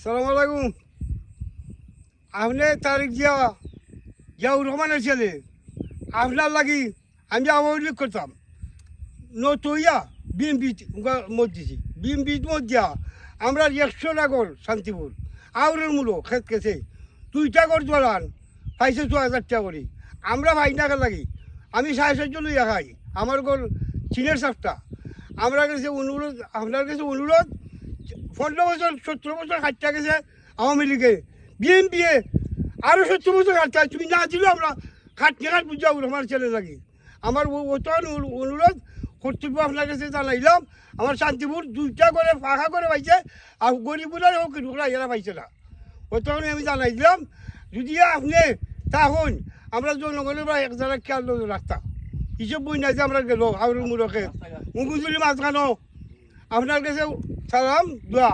সালাম আলাইকুম। আপনি তারিখ জিয়াউর রহমানের ছেলে, আপনার লাগি আমি আওয়ামী লীগ করতাম নতুইয়া বিএমপি মত দিছি। বিএমপি মত দিয়া আমরা 100 নগর শান্তিপুর আউরের মূলো খেত কেছে 2টা ঘর দোলান পাইছে 2000 টাকা করি। আমরা ভাই না লাগি আমি 450 লইয়া খাই, আমার ঘর চিনের সাপটা। আমরা কাছে অনুরোধ, আপনার কাছে অনুরোধ, 15 বছর 17 বছর খাটটা গেছে আওয়ামী লীগে, বিএনপি আরও 70 বছর খাটতে, তুমি না দিলেও আমরা খাটতে খাট বুঝা আমার ছেলে লাগি। আমার বর্তমান অনুরোধ কর্তব্য আপনার কাছে জানাইলাম। আমার শান্তিপুর 2টা করে ফাঁকা করে পাইছে, আর গরিবরা হোক ঢুকরা এরা পাইছে না। বর্তমানে আমি জানাই দিলাম, যদি আপনি তখন আমরা জনগণের বা এক জায়গায় খেয়াল রাখতাম। হিসেব বই নাই যে আমরা গেল আর মুরখে মুগুজুলি মাছ খানো। আপনার কাছে সালাম দোয়া।